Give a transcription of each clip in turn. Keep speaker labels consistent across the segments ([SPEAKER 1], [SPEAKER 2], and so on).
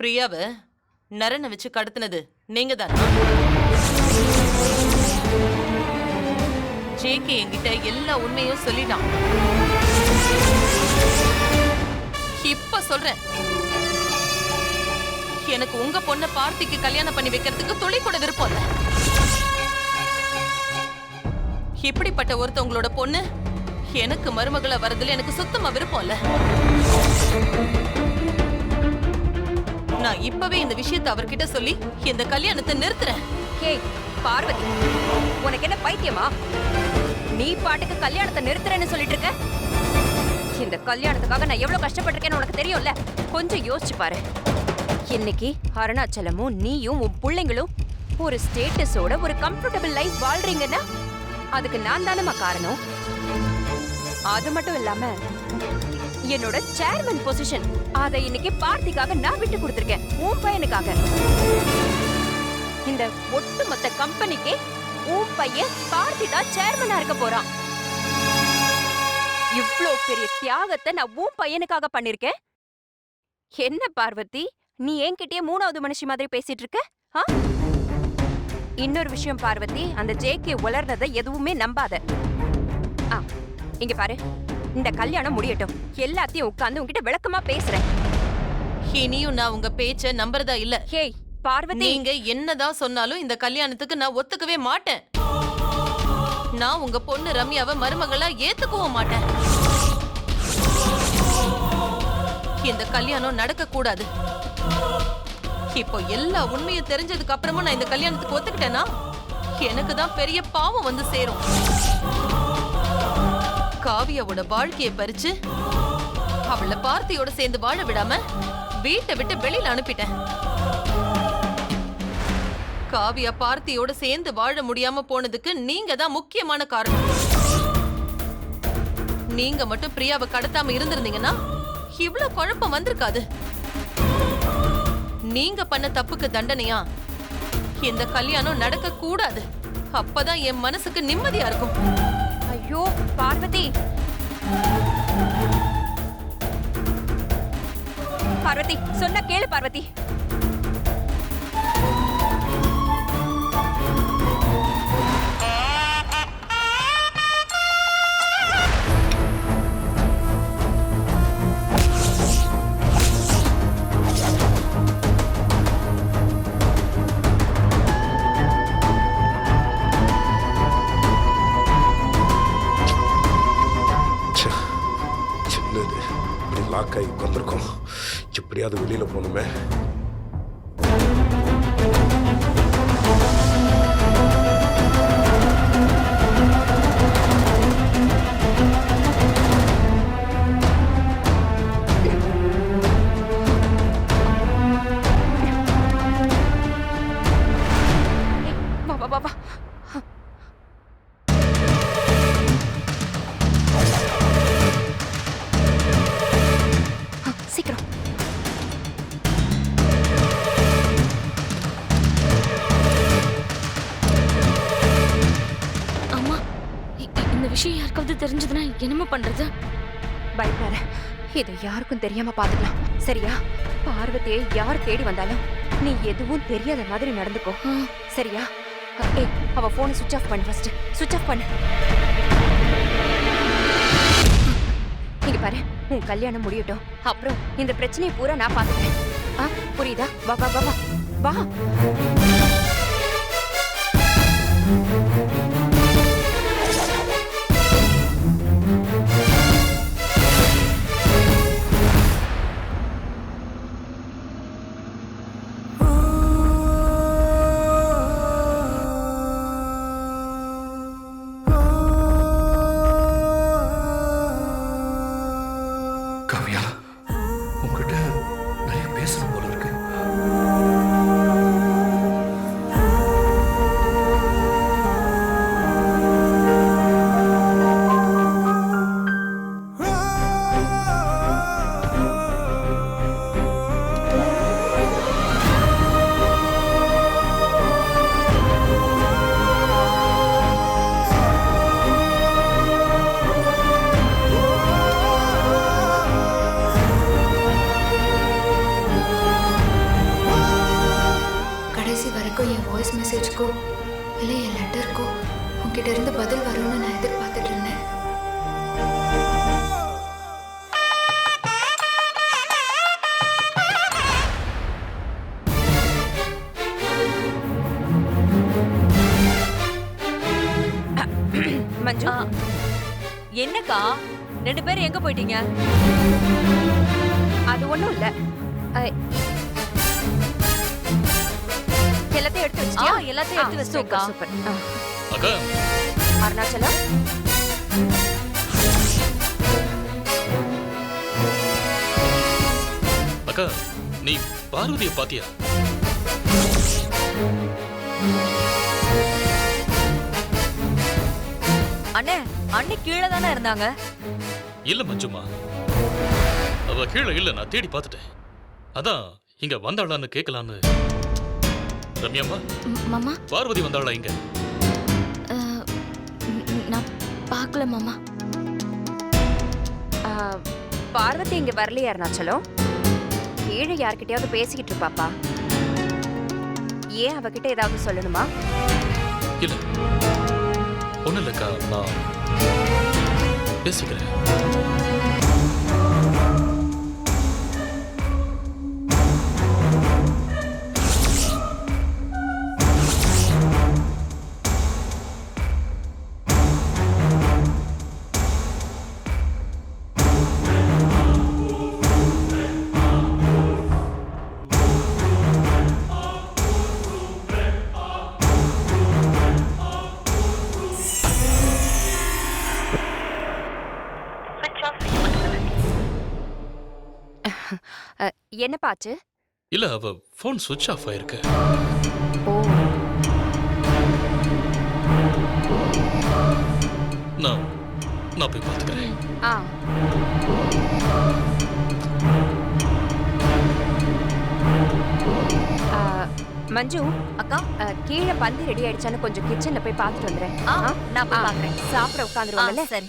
[SPEAKER 1] பிரியாவ நரனை வச்சு கடத்தினது நீங்க தானா? ஜேகே என்கிட்ட எல்லா உண்மையும் சொல்லிட்டான். இப்ப சொல்றேன், எனக்கு உங்க பொண்ண பார்த்திக்கு கல்யாணம் பண்ணி வைக்கிறதுக்கு துளி கூட விருப்பம் இல்ல. இப்படிப்பட்ட ஒருத்தவங்களோட பொண்ணு எனக்கு மருமகளா வரதுல எனக்கு சுத்தமா விருப்பம் இல்ல. நான் இப்பவே இந்த விஷயத்தை அவர்கிட்ட சொல்லி இந்த கல்யாணத்தை நிறுத்துறேன்.
[SPEAKER 2] ஹே பார்வதி, உனக்கு என்ன பைத்தியமா? நீ பாட்டுக்கு கல்யாணத்தை நிறுத்துறேன்னு சொல்லிட்டு இருக்க. இந்த கல்யாணத்துக்காக நான் எவ்வளவு கஷ்டப்பட்டிருக்கேன்னு உனக்கு தெரியும்ல. கொஞ்சம் யோசிச்சு பாரு. இன்னைக்கு அருணாச்சலமும் நீயும் உன் பிள்ளைங்களும் ஒரு ஸ்டேட்டஸோட ஒரு கம்ஃபர்டபிள் லைஃப் வாழ்றீங்கன்னா அதுக்கு நான் தானமா காரணம். அது மட்டும் இல்லாம என்னோட சேர்மன் பொசிஷன் அதை இன்னைக்கு பார்த்திக்காக நான் விட்டு கொடுத்திருக்கேன், உன் பையனுக்காக. இந்த ஒட்டுமொத்த கம்பெனிக்கே உன் பையன் பார்த்தி தான் சேர்மனா இருக்க போறான். இவ்ளோ பெரிய தியாகத்தை நான் உன் பையனுக்காக பண்ணிருக்கேன். என்ன பார்வதி, நீ என்கிட்டயே மூணாவது மனுஷி மாதிரி பேசிட்டு இருக்க? இன்னொரு விஷயம் பார்வதி, அந்த ஜேகே உளர்றத எதுவுமே நம்பாத. இங்க பாரு, இந்த கல்யாணம் முடியட்டும். எல்லாத்தையும் உட்கார்ந்து உன்கிட்ட விளக்கமா பேசுறேன்.
[SPEAKER 1] இனியும் நான் உங்க பேச்ச நம்புறதா இல்ல.
[SPEAKER 2] ஹே பார்வதி,
[SPEAKER 1] நீங்க என்னதான் சொன்னாலும் இந்த கல்யாணத்துக்கு நான் ஒத்துக்கவே மாட்டேன். நான் உங்க பொண்ணு ரம்யாவை மருமகளா ஏத்துக்கவும் மாட்டேன். இந்த கல்யாணம் நடக்க கூடாது. இப்போ எல்லா உண்மையும் தெரிஞ்சதுக்கு அப்புறமும் நான் இந்த கல்யாணத்துக்கு ஒத்துக்கிட்டேன்னா எனக்கு தான் பெரிய பாவம் வந்து சேரும். காவியாவோட வாழ்க்கையை பறிச்சு அவளை பார்த்தியோட சேர்ந்து வாழ விடாம வீட்டை விட்டு வெளியில அனுப்பிட்டேன். காவியா பார்த்தியோட சேர்ந்து வாழ முடியாம போனதுக்கு நீங்க தான் முக்கியமான காரணம். நீங்க மட்டும் பிரியாவை கடத்தாம இருந்திருந்தீங்கன்னா இவ்ளோ குழப்பம் வந்திருக்காது. நீங்க பண்ண தப்புக்கு தண்டனையா இந்த கல்யாணம் நடக்க கூடாது. அப்பதான் என் மனசுக்கு நிம்மதியா இருக்கும்.
[SPEAKER 2] ஐயோ பார்வதி, பார்வதி சொன்ன கேளு பார்வதி.
[SPEAKER 3] லாக்காய் உட்காந்துருக்கோம். எப்படியாவது வெளியில போகணுமே.
[SPEAKER 2] வா வா வா வா. சீக்கிரம்.
[SPEAKER 4] அம்மா, இந்த விஷயம் யாருக்காவது தெரிஞ்சதுன்னா என்னமா பண்றது?
[SPEAKER 2] பயப்படாத, இதை யாருக்கும் தெரியாம பாத்துக்கலாம், சரியா? பார்வதியை யார் தேடி வந்தாலும் நீ எதுவும் தெரியாத மாதிரி நடந்துக்கோ, சரியா? ஏய், அவ போனை சுவிட்ச் ஆஃப் பண்ணு. ஃபர்ஸ்ட் சுவிட்ச் ஆஃப் பண்ணு. இங்க பாரு, உன் கல்யாணம் முடியட்டும். அப்புறம் இந்த பிரச்சனையை பூரா நான் பாத்துக்கிறேன். புரியுதா? வா வா வா வா வா. மஞ்சு
[SPEAKER 5] என்னக்கா 2 பேரும் எங்க போயிட்டீங்க?
[SPEAKER 2] அது ஒண்ணும் இல்ல. எல்லாத்தையும் எடுத்து வச்சிட்டியா?
[SPEAKER 5] எல்லாத்தையும் எடுத்து வச்சிட்டேன்க்கா.
[SPEAKER 2] சூப்பர்.
[SPEAKER 6] அக்கா
[SPEAKER 2] அருணாச்சலம்
[SPEAKER 6] அக்கா நீ பார்வதிய பாத்தியா?
[SPEAKER 5] அண்ணே அண்ணி கீழே தானே இருந்தாங்க.
[SPEAKER 6] இல்ல மஞ்சுமா, அவ கீழே இல்ல, நான் தேடி பார்த்துட்டேன். அதான் இங்க வந்தாளான்னு கேட்கலான்னு. ரம்யாம்மா,
[SPEAKER 4] மாமா
[SPEAKER 6] பார்வதி வந்தாளா இங்க?
[SPEAKER 4] நான் பார்க்கல மாமா.
[SPEAKER 2] பார்வதி இங்க வரலையா அருணாச்சலம்? கீழே யார்கிட்டயாவது பேசிக்கிட்டு இருப்பாப்பா. ஏன் அவகிட்ட ஏதாவது சொல்லணுமா?
[SPEAKER 6] இல்ல ஒண்ணு இல்லக்கா, நான் பேசிக்கிறேன்.
[SPEAKER 2] என்ன பாச்சு?
[SPEAKER 6] இல்ல அவ போன் சுவிட்ச் ஆஃப் ஆயிருக்கு.
[SPEAKER 2] ஓ,
[SPEAKER 6] நான் போய் பார்த்துக்கிறேன்.
[SPEAKER 2] மஞ்சு அக்கா, கீழே பந்தி ரெடி ஆயிடுச்சான்னு கொஞ்சம் கிச்சன்ல போய் பார்த்துட்டு வந்துடுறேன்.
[SPEAKER 5] நான் போய் பார்க்கறேன்.
[SPEAKER 2] சாப்பிட உட்காந்துருவாங்கல்ல?
[SPEAKER 5] சரி.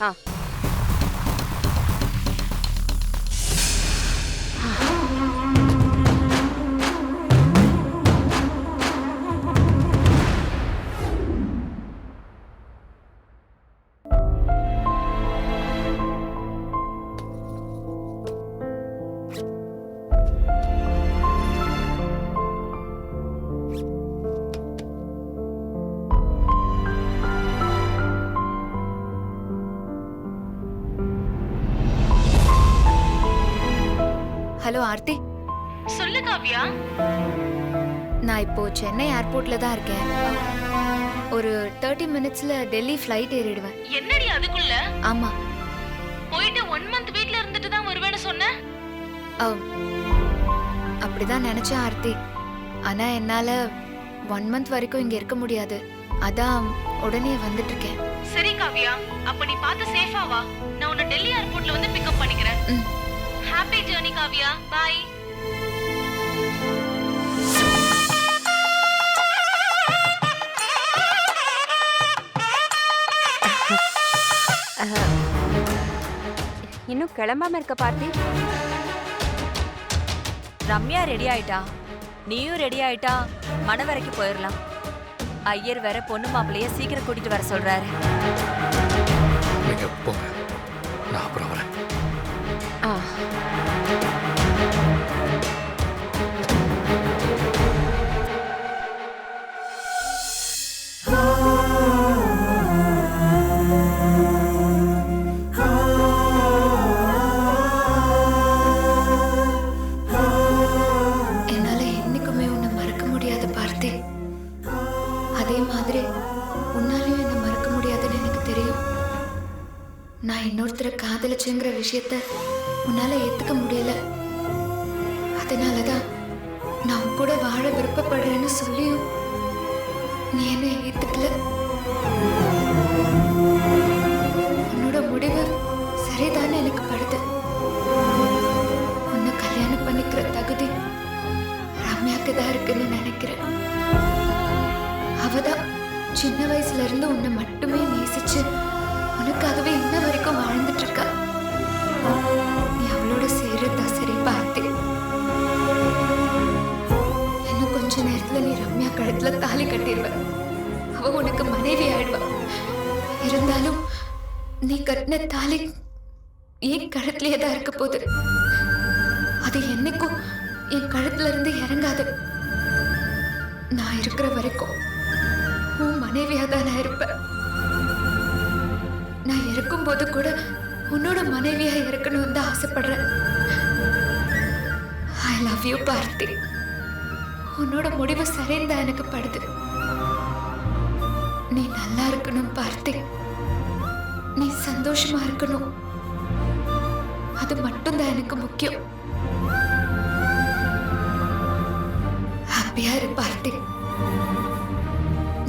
[SPEAKER 7] ஹலோ ஆர்த்தி.
[SPEAKER 1] சொல்லு காவ்யா.
[SPEAKER 7] நான் இப்போ சென்னை ஏர்போர்ட்ல தான் இருக்கேன். ஒரு 30 மினிட்ஸ்ல டெல்லி ஃப்ளைட் ஏறிடுவேன்.
[SPEAKER 1] என்னடி அதுக்குள்ள?
[SPEAKER 7] ஆமா.
[SPEAKER 1] போயிட்டு 1 மந்த் வீட்ல இருந்துட்டு தான் வருவேன்னு சொன்ன.
[SPEAKER 7] அப்படிதான் நினைச்சேன் ஆர்த்தி. ஆனா என்னால 1 மந்த் வரைக்கும் இங்க இருக்க முடியாது. அதான் உடனே வந்துட்டு இருக்கேன்.
[SPEAKER 1] சரி காவ்யா, அப்ப நீ பார்த்து சேஃபா வா. நான் உன்னை டெல்லி ஏர்போர்ட்ல வந்து பிக்கப் பண்ணிக்கிறேன். Happy journey Kavya. பை.
[SPEAKER 2] இன்னும் கிளம்பாம இருக்க பார்த்தி?
[SPEAKER 5] ரம்யா ரெடி ஆயிட்டா, நீயும் ரெடி ஆயிட்டா, மணவரைக்கு போயிடலாம். ஐயர் வேற பொண்ணு மாப்பிள்ளைய சீக்கிரம் கூட்டிட்டு வர சொல்றாரு.
[SPEAKER 3] நீங்க போங்க, நான் அப்புறம் வரேன்.
[SPEAKER 7] என்னால என்னைக்குமே உன்னை மறக்க முடியாது பார்த்தி. அதே மாதிரி உன்னாலையும் என்ன மறக்க முடியாதுன்னு எனக்கு தெரியும். நான் இன்னொருத்தரை காதலிச்சேங்கிற விஷயத்த உன்னால ஏத்துக்க முடியல. அதனாலதான் நான் உன் கூட வாழ விருப்பப்படுறேன்னு சொல்லியும் நீ என்ன ஏத்துக்கல. உன்னோட முடிவு சரிதான்னு எனக்கு படுது. உன்னை கல்யாணம் பண்ணிக்கிற தகுதி ரம்யாக்கு தான் இருக்குன்னு நினைக்கிறேன். அவதான் சின்ன வயசுல இருந்து உன்னை மட்டுமே நேசிச்சு உனக்காகவே இன்ன வரைக்கும் வாழ்ந்துட்டு இருக்கா. நீ அவளோட சேர்றதா சரி பார்த்தி. இன்னும் கொஞ்ச நேரத்துல நீ ரம்யா கழுத்துல தாலி கட்டிடுவ. அவ உனக்கு மனைவி ஆயிடுவா. இருந்தாலும் நீ கட்டின தாலி என் கழுத்துலயே தான் இருக்க போகுது. அது என்னைக்கும் என் கழுத்துல இருந்து இறங்காது. நான் இருக்கிற வரைக்கும் உன் மனைவியா தான் நான் இருப்பேன். நான் இருக்கும்போது கூட உன்னோட மனைவியா இருக்கணும்னு தான் ஆசைப்படுறேன். ஐ லவ் யூ பார்த்தி. உன்னோட முடிவு சரின்னு தான் எனக்கு படுது. நீ நல்லா இருக்கணும் பார்த்தி. நீ சந்தோஷமா இருக்கணும். அது மட்டும்தான் எனக்கு முக்கியம். ஹாப்பியா இரு பார்த்தி.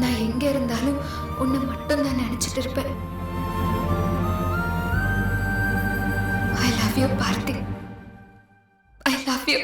[SPEAKER 7] நான் எங்க இருந்தாலும் உன்னை மட்டும் தான் நினைச்சிட்டு இருப்பேன். ஐ love you Parthi. I love you.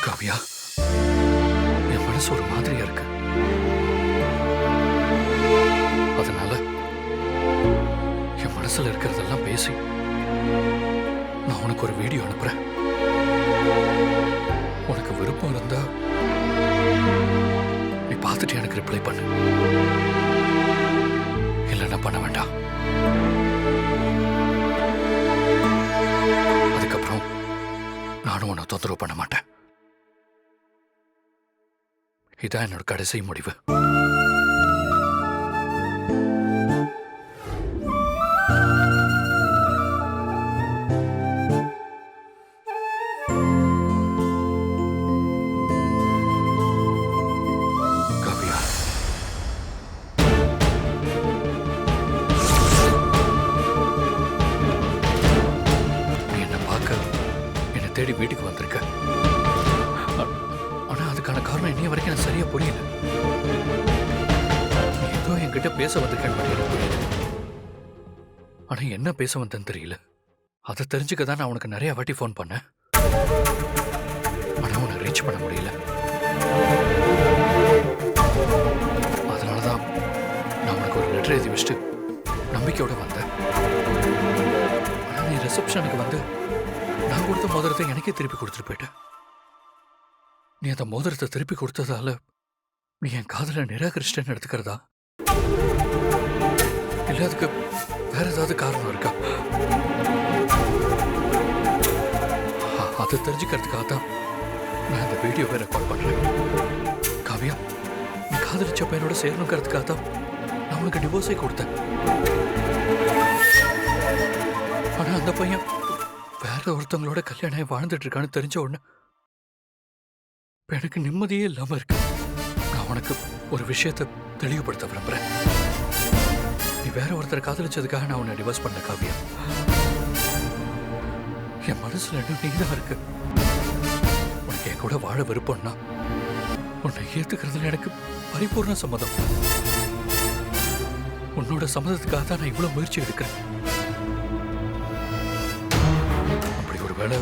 [SPEAKER 3] Kaviya, என் மனசு ஒரு மாதிரியா இருக்கு. அதனால என் மனசுல இருக்கிறதெல்லாம் பேசி நான் உனக்கு ஒரு வீடியோ அனுப்புறேன். உனக்கு விருப்பம் இருந்தா நீ பார்த்துட்டு எனக்கு ரிப்ளை பண்ணு. இல்லைன்னா பண்ண வேண்டாம். அதுக்கப்புறம் நானும் உன்னை தொந்தரவு பண்ண மாட்டேன். இதான் என்னோட கடைசி முடிவு. காவியா, நீ என்ன பார்க்க என்னை தேடி வீட்டுக்கு வந்திருக்க. ஆனா அதுக்கான காரணம் இன்னைய வரைக்கும் எனக்கு சரியா புரியல. நீ ஏதோ என்கிட்ட பேச வந்திருக்கேன்னு மட்டும் எனக்கு புரியல. ஆனா என்ன பேச வந்தேன்னு தெரியல. அதை தெரிஞ்சுக்க தான் நான் உனக்கு நிறைய வாட்டி ஃபோன் பண்ணேன். ஆனா உன்னை ரீச் பண்ண முடியல. அதனாலதான் நான் உனக்கு ஒரு லெட்டர் எழுதி வச்சுட்டு நம்பிக்கையோட வந்தேன். ஆனா நீ ரிசப்ஷனுக்கு வந்து நான் கொடுத்த மோதிரத்தை எனக்கே திருப்பி கொடுத்துட்டு போயிட்டேன். நீ அந்த மோதிரத்தை திருப்பி கொடுத்ததால நீ என் காதலை நிராகரிச்சிட்டேன்னு எடுத்துக்கிறதா? இல்ல அதுக்கு வேற ஏதாவது காரணம் இருக்கா? அதை தெரிஞ்சுக்கிறதுக்காக தான் நான் இந்த வீடியோவை ரெக்கார்ட் பண்றேன். காவியா, நீ காதலிச்ச பையனோட சேரணுங்கிறதுக்காக தான் நான் உனக்கு டிவோர்ஸே கொடுத்தேன். ஆனா அந்த பையன் வேற ஒருத்தவங்களோட கல்யாணம் வாழ்ந்துட்டு இருக்கான்னு தெரிஞ்ச உடனே எனக்கு நிம்மதியே இல்லாம இருக்கு. நான் உனக்கு ஒரு விஷயத்தை தெளிவுபடுத்த விரும்புறேன். நீ வேற ஒருத்தரை காதலிச்சதுக்காக நான் உன்னை டிவோர்ஸ் பண்ண காவியா. என் மனசுல இன்னும் நீதான் இருக்கு. உனக்கு என் கூட வாழ விருப்பம்னா உன்னை ஏத்துக்கிறதுல எனக்கு பரிபூர்ண சம்மதம். உன்னோட சம்மதத்துக்காக தான் நான் இவ்வளவு முயற்சி எடுக்கிறேன். அப்படி ஒரு வேளை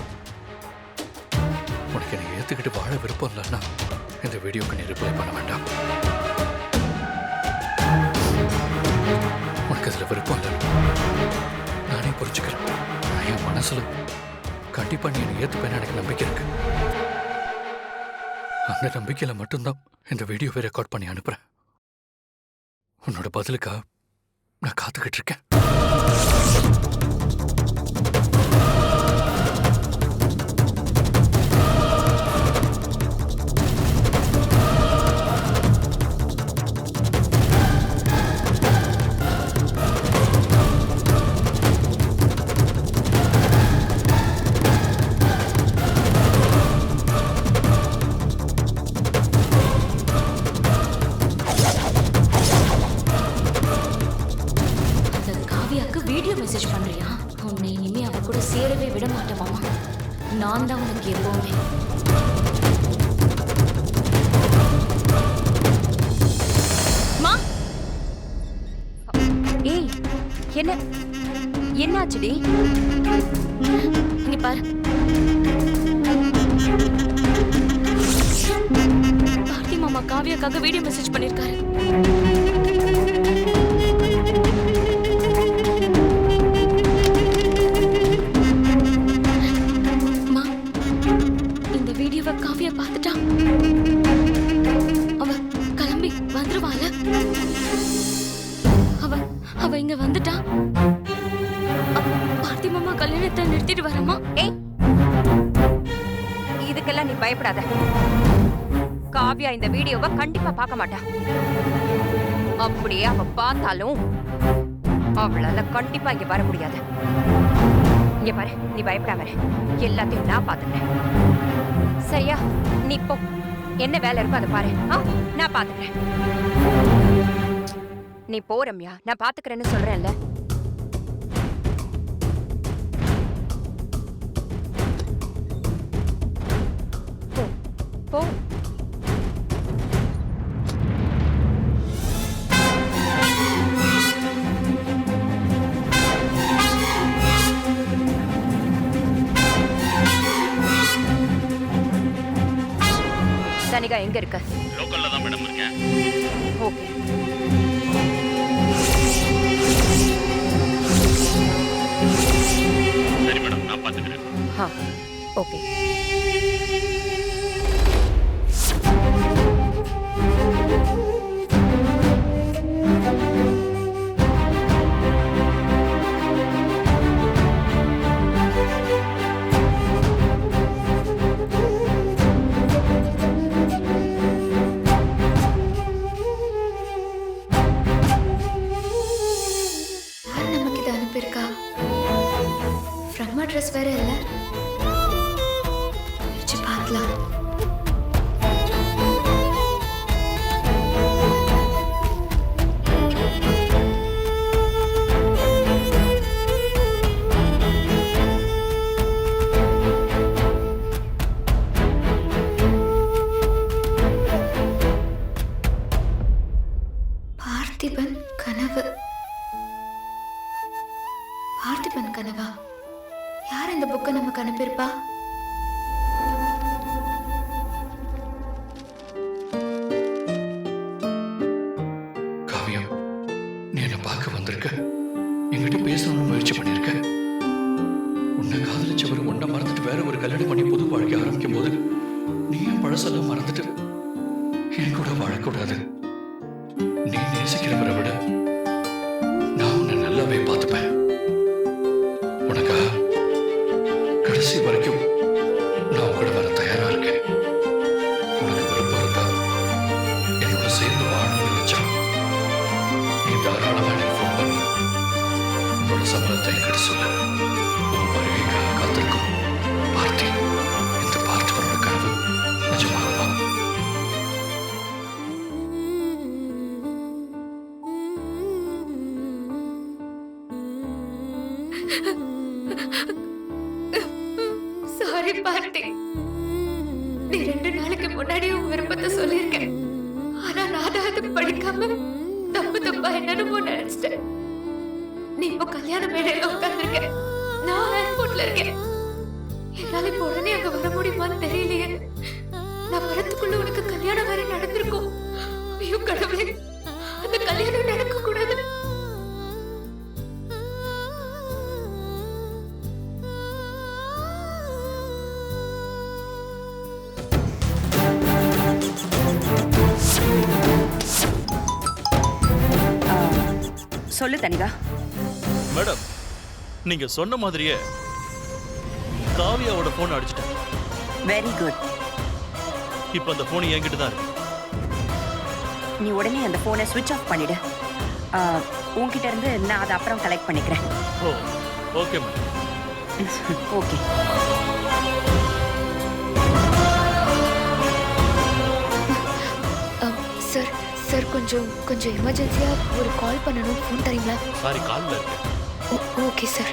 [SPEAKER 3] உனக்கு என்னை ஏத்துக்கிட்டு வாழ விருப்பம் இல்லைன்னா இந்த வீடியோக்கு நீ ரிப்ளை பண்ண வேண்டாம். உனக்கு அதுல விருப்பம் இல்லை, நானே புரிஞ்சுக்கிறேன். நான் என் மனசுல கண்டிப்பா நீ என்னை ஏத்துப்பேன்னு எனக்கு நம்பிக்கை இருக்கு. அந்த நம்பிக்கையில மட்டும்தான் இந்த வீடியோவை ரெக்கார்ட் பண்ணி அனுப்புறேன். உன்னோட பதிலுக்கா நான் காத்துக்கிட்டு இருக்கேன்.
[SPEAKER 4] மெசேஜ் பண்றியா? உன்னை இனிமே அவ கூட சேரவே விட மாட்டேன் மாமா. நான் தான் உனக்கு எப்பவுமே.
[SPEAKER 2] மா, ஏய், என்னாச்சுடி?
[SPEAKER 4] இங்க பாரு. பார்த்தி மாமா காவியாக்காக வீடியோ மெசேஜ் பண்ணிருக்காரு. கல்யாணத்தை நிறுத்திட்டு வரமா?
[SPEAKER 2] ஏய், இதுக்கெல்லாம் நீ பயப்படாத. காவ்யா இந்த வீடியோவை கண்டிப்பா பார்க்க மாட்டா. அப்படியே அவ பார்த்தாலும் அவளால கண்டிப்பா இங்க வர முடியாது. இங்க பாரு, நீ பயப்படாம இரு. எல்லாத்தையும் நான் பாத்துக்கிறேன். சரியா? நீ போ, என்ன வேலை இருக்கோ அதை பாரு. நான் பாத்துக்கிறேன். நீ போ ரம்யா, நான் பாத்துக்கிறேன்னு சொல்றேன்ல. போ போ. தனிகா எங்க இருக்க?
[SPEAKER 6] லோக்கல்ல தான் மேடம் இருக்கேன்.
[SPEAKER 2] ஓகே.
[SPEAKER 6] சரி மேடம், நான் பாத்துக்கிறேன்.
[SPEAKER 2] ஓகே.
[SPEAKER 7] யார் நமக்கு இதை அனுப்பியிருக்கா? ஃப்ரம் அட்ரஸ் வேற இல்லை. வச்சு பார்க்கலாம். பார்த்திபன் கனவு. பார்த்திபன் கனவா? யார் இந்த புக்கை நமக்கு அனுப்பியிருப்பா?
[SPEAKER 3] காவியம், நீ என்னை பார்க்க வந்திருக்க, என்கிட்ட பேசணும்னு முயற்சி பண்ணியிருக்க. உன்னை காதலிச்சவர் உன்னை மறந்துட்டு வேற ஒரு கல்யாணம் பண்ணி புது வாழ்க்கை ஆரம்பிக்கும் போது நீ என் பழசெல்லாம் மறந்துட்டு என் கூட வாழக்கூடாது. நீ நேசிக்கிறவரை விட நான் உன்னை நல்லாவே பார்த்துப்பேன். உனக்கா கடைசி வரைக்கும் நான் உங்களோட வர தயாரா இருக்கேன். உனக்கு விருப்பம் இருந்தா என்னோட சேர்ந்து வாழணும்னு நினைச்சா நீ தாராளமா எனக்கு ஃபோன் பண்ணி உன்னோட சம்பளத்தை என்கிட்ட சொல்லு. உன் வருகைக்காக காத்திருக்கும் பார்த்தி. இந்த பார்த்திபனோட கனவு நிஜமாகுமா?
[SPEAKER 7] சாரி பார்த்தி. நீ 2 நாளைக்கு முன்னாடி உன் விருப்பத்தை சொல்லியிருக்கேன். ஆனா நான் அதை படிக்காம தப்பா என்னன்னு நினைச்சிட்டேன். நீ இப்போ கல்யாண மேடையில உட்கார்ந்துருக்க, நான் ஏர்போர்ட்ல இருக்கேன். என்னால இப்போ உடனே அங்க வர முடியுமான்னு தெரியலையே. நான் வரத்துக்குள்ள உனக்கு கல்யாணம் வேற நடந்திருக்கும். ஐயோ கடவுளே, அந்த கல்யாணம் நடக்க கூடாது.
[SPEAKER 2] சொல்லு தனிகா.
[SPEAKER 6] மேடம், நீங்க சொன்ன மாதிரியே காவியாவோட போன் அடிச்சிட்டேன்.
[SPEAKER 2] Very good.
[SPEAKER 6] இப்போ அந்த போன் என்கிட்ட தான் இருக்கு.
[SPEAKER 2] நீ உடனே அந்த போனை ஸ்விட்ச் ஆஃப் பண்ணிடு. உன்கிட்ட இருந்து நான் அதை அப்புறம் கலெக்ட் பண்ணிக்கிறேன்.
[SPEAKER 6] Oh, okay madam.
[SPEAKER 2] Okay.
[SPEAKER 7] Sir sir கொஞ்சம் எமர்ஜென்சியா ஒரு கால் பண்ணணும். ஃபோன் தரீங்களா?
[SPEAKER 6] சாரி, கால்ல இருக்கு.
[SPEAKER 7] Okay sir.